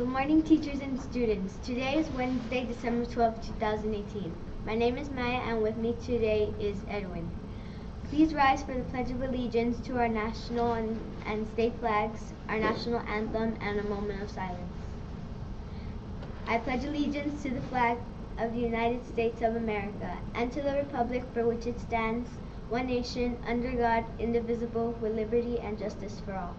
Good morning, teachers and students. Today is Wednesday, December 12, 2018. My name is Maya, and with me today is Edwin. Please rise for the Pledge of Allegiance to our national and state flags, our national anthem, and a moment of silence. I pledge allegiance to the flag of the United States of America and to the republic for which it stands, one nation, under God, indivisible, with liberty and justice for all.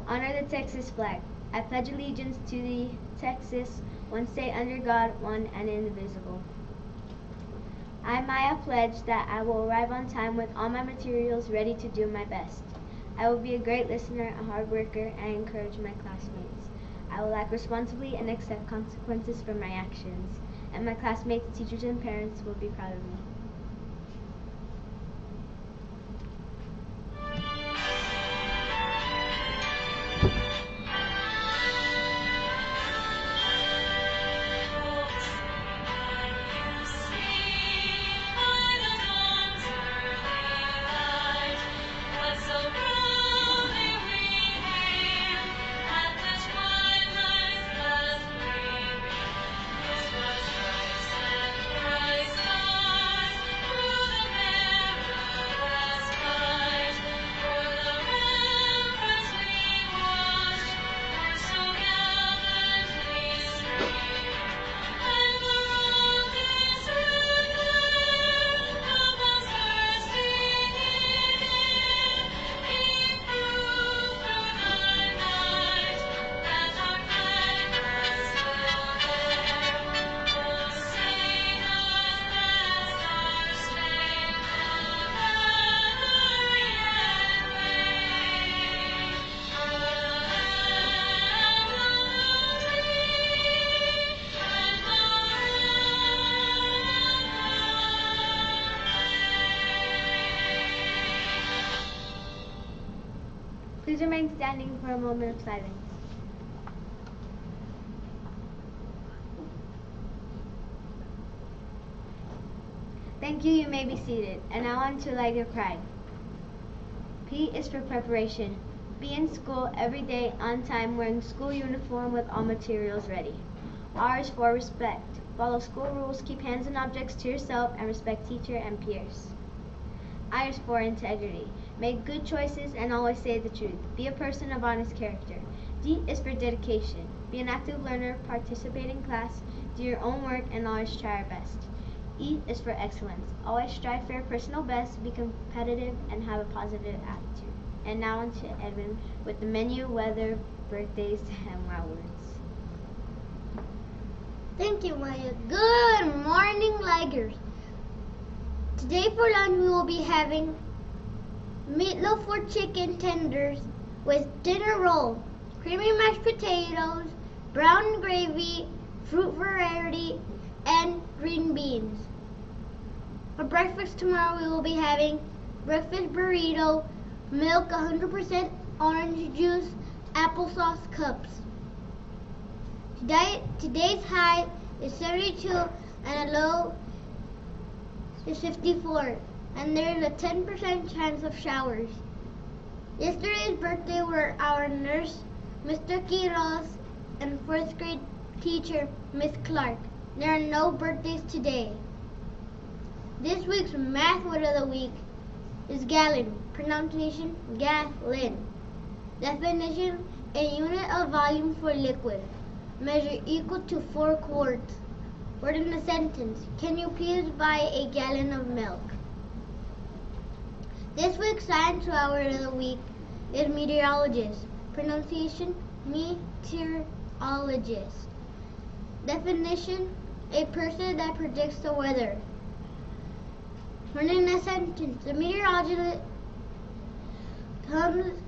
Honor the Texas flag. I pledge allegiance to the Texas, one state under God, one and indivisible. I, Maya, pledge that I will arrive on time with all my materials ready to do my best. I will be a great listener, a hard worker, and encourage my classmates. I will act responsibly and accept consequences for my actions, and my classmates, teachers, and parents will be proud of me. Please remain standing for a moment of silence. Thank you, you may be seated. And now on to light your pride. P is for preparation. Be in school every day on time wearing school uniform with all materials ready. R is for respect. Follow school rules, keep hands and objects to yourself, and respect teacher and peers. I is for integrity. Make good choices and always say the truth. Be a person of honest character. D is for dedication. Be an active learner, participate in class, do your own work, and always try our best. E is for excellence. Always strive for your personal best, be competitive, and have a positive attitude. And now on to Edwin with the menu, weather, birthdays, and wild words. Thank you, Maya. Good morning, Ligers. Today for lunch we will be having meatloaf for chicken tenders with dinner roll, creamy mashed potatoes, brown gravy, fruit variety, and green beans. For breakfast tomorrow we will be having breakfast burrito, milk 100% orange juice, applesauce cups. Today's high is 72 and a low is 54. And there is a 10% chance of showers. Yesterday's birthday were our nurse, Mr. Quiroz, and 4th grade teacher, Miss Clark. There are no birthdays today. This week's math word of the week is gallon, pronunciation gallon. Definition, a unit of volume for liquid. Measure equal to 4 quarts. Word in a sentence, can you please buy a gallon of milk? This week's science word of the week is meteorologist. Pronunciation, meteorologist. Definition, a person that predicts the weather. Word in a sentence, the meteorologist comes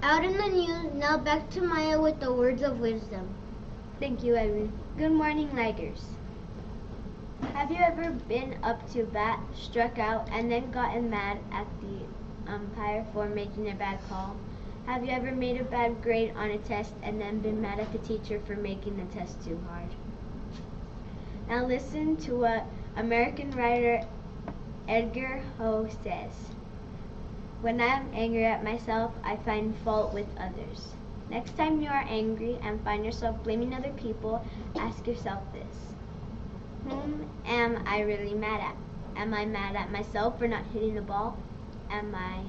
out in the news. Now back to Maya with the words of wisdom. Thank you, Edwin. Good morning, Ligers. Have you ever been up to bat, struck out, and then gotten mad at the umpire for making a bad call? Have you ever made a bad grade on a test and then been mad at the teacher for making the test too hard? Now listen to what American writer Edgar Poe says. When I am angry at myself, I find fault with others. Next time you are angry and find yourself blaming other people, ask yourself this: whom am I really mad at? Am I mad at myself for not hitting the ball? Am I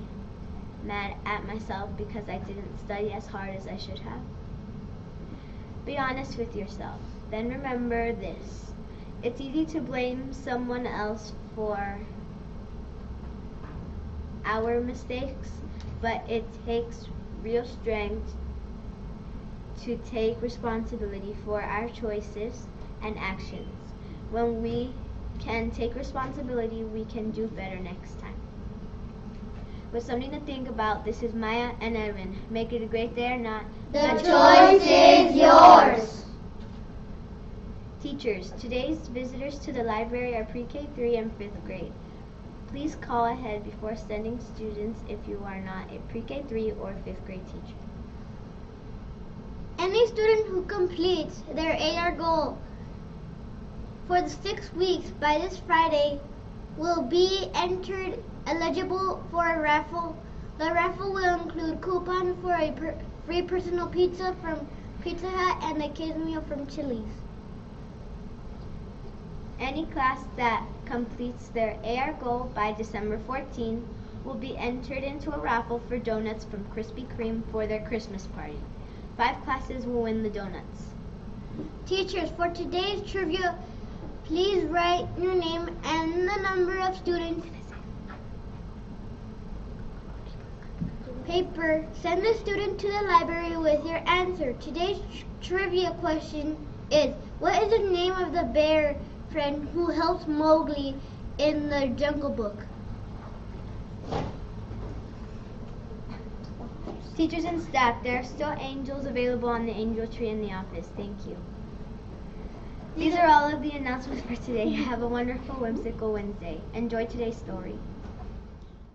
mad at myself because I didn't study as hard as I should have? Be honest with yourself. Then remember this: it's easy to blame someone else for our mistakes, but it takes real strength to take responsibility for our choices and actions. When we can take responsibility, we can do better next time. With something to think about, this is Maya and Edwin. Make it a great day or not, the choice is yours. Teachers, today's visitors to the library are pre-K 3 and 5th grade. Please call ahead before sending students if you are not a pre-K 3 or 5th grade teacher. Any student who completes their AR goal for the 6 weeks by this Friday will be entered eligible for a raffle. The raffle will include coupon for a free personal pizza from Pizza Hut and a kids meal from Chili's. Any class that completes their AR goal by December 14 will be entered into a raffle for donuts from Krispy Kreme for their Christmas party. 5 classes will win the donuts. Teachers, for today's trivia, please write your name and the number of students. Paper. Send the student to the library with your answer. Today's trivia question is: what is the name of the bear friend who helps Mowgli in the Jungle Book? Teachers and staff, there are still angels available on the angel tree in the office. Thank you. These are all of the announcements for today. Have a wonderful, whimsical Wednesday. Enjoy today's story.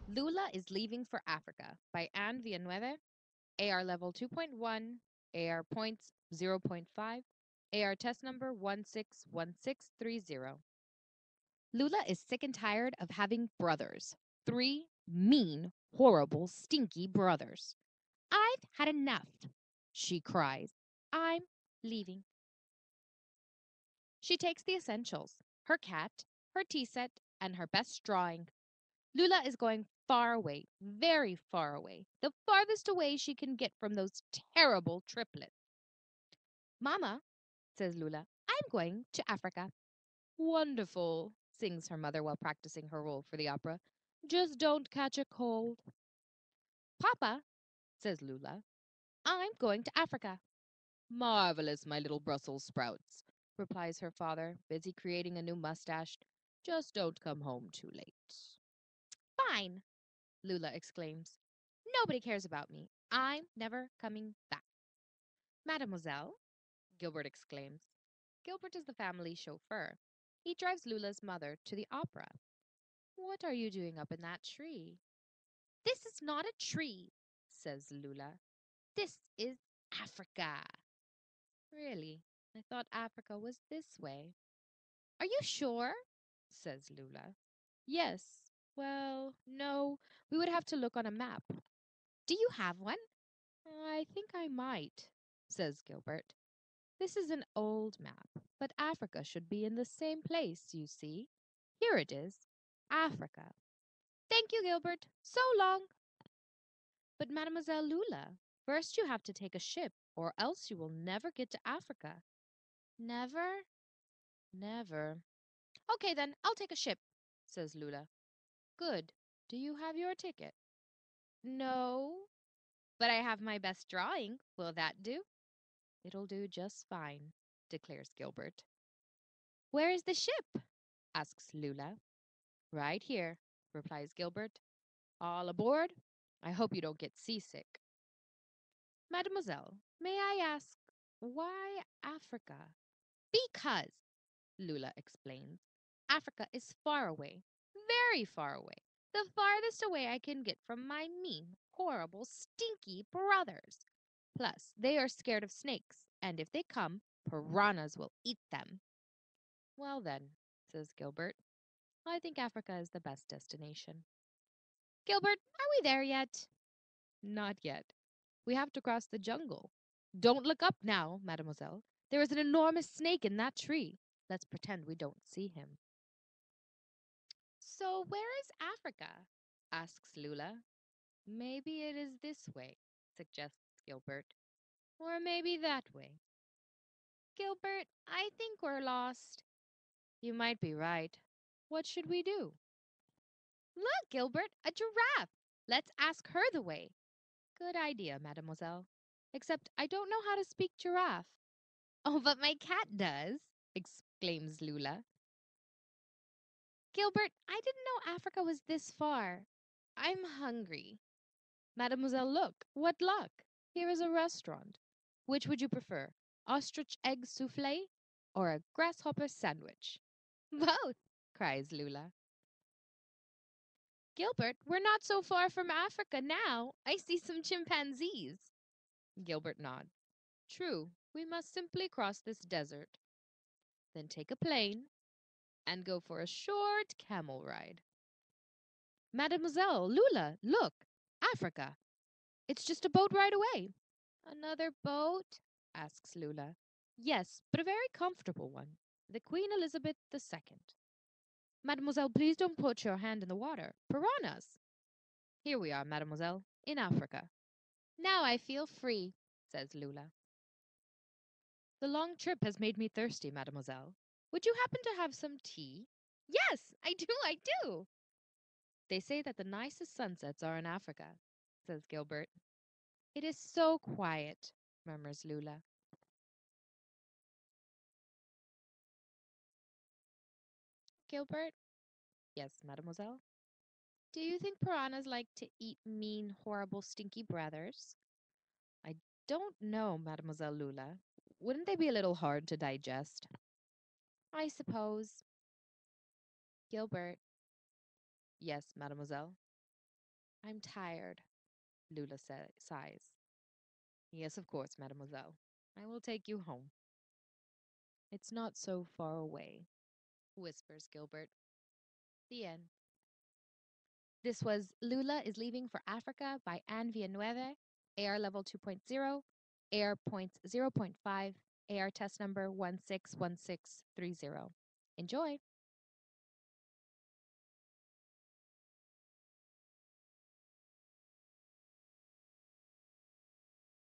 Lula is Leaving for Africa by Anne Villanueva, AR level 2.1, AR points 0.5, AR test number 161630. Lula is sick and tired of having brothers. 3 mean, horrible, stinky brothers. I've had enough, she cries. I'm leaving. She takes the essentials: her cat, her tea set, and her best drawing. Lula is going far away, very far away, the farthest away she can get from those terrible triplets. Mama, says Lula, I'm going to Africa. Wonderful, sings her mother while practicing her role for the opera. Just don't catch a cold. Papa, says Lula, I'm going to Africa. Marvelous, my little Brussels sprouts, replies her father, busy creating a new mustache. Just don't come home too late. Fine, Lula exclaims. Nobody cares about me. I'm never coming back. Mademoiselle, Gilbert exclaims. Gilbert is the family chauffeur. He drives Lula's mother to the opera. What are you doing up in that tree? This is not a tree, says Lula. This is Africa. Really? I thought Africa was this way. Are you sure? Says Lula. Yes. Well, no. We would have to look on a map. Do you have one? I think I might, says Gilbert. This is an old map, but Africa should be in the same place, you see. Here it is. Africa. Thank you, Gilbert. So long. But Mademoiselle Lula, first you have to take a ship, or else you will never get to Africa. Never? Never. Okay, then, I'll take a ship, says Lula. Good. Do you have your ticket? No, but I have my best drawing. Will that do? It'll do just fine, declares Gilbert. Where is the ship? Asks Lula. Right here, replies Gilbert. All aboard? I hope you don't get seasick. Mademoiselle, may I ask, why Africa? Because, Lula explains, Africa is far away, very far away, the farthest away I can get from my mean, horrible, stinky brothers. Plus, they are scared of snakes, and if they come, piranhas will eat them. Well then, says Gilbert, I think Africa is the best destination. Gilbert, are we there yet? Not yet. We have to cross the jungle, Don't look up now, mademoiselle. There is an enormous snake in that tree. Let's pretend we don't see him. So, where is Africa? Asks Lula. Maybe it is this way, suggests Gilbert. Or maybe that way. Gilbert, I think we're lost. You might be right. What should we do? Look, Gilbert, a giraffe. Let's ask her the way. Good idea, mademoiselle. Except I don't know how to speak giraffe. Oh, but my cat does, exclaims Lula. Gilbert, I didn't know Africa was this far. I'm hungry. Mademoiselle, look, what luck! Here is a restaurant. Which would you prefer, ostrich egg souffle or a grasshopper sandwich? Both, cries Lula. Gilbert, we're not so far from Africa now. I see some chimpanzees. Gilbert nods. True, we must simply cross this desert, then take a plane and go for a short camel ride. Mademoiselle, Lula, look, Africa. It's just a boat ride away. Another boat? Asks Lula. Yes, but a very comfortable one. The Queen Elizabeth II. Mademoiselle, please don't put your hand in the water. Piranhas! Here we are, mademoiselle, in Africa. Now I feel free, says Lula. The long trip has made me thirsty, mademoiselle. Would you happen to have some tea? Yes, I do. They say that the nicest sunsets are in Africa, says Gilbert. It is so quiet, murmurs Lula. Gilbert? Yes, mademoiselle? Do you think piranhas like to eat mean, horrible, stinky brothers? I don't know, Mademoiselle Lula. Wouldn't they be a little hard to digest? I suppose. Gilbert. Yes, mademoiselle. I'm tired, Lula sighs. Yes, of course, mademoiselle. I will take you home. It's not so far away, whispers Gilbert. The end. This was Lula is Leaving for Africa by Anne Villeneuve, AR level 2.0, AR points 0.5, AR test number 161630. Enjoy!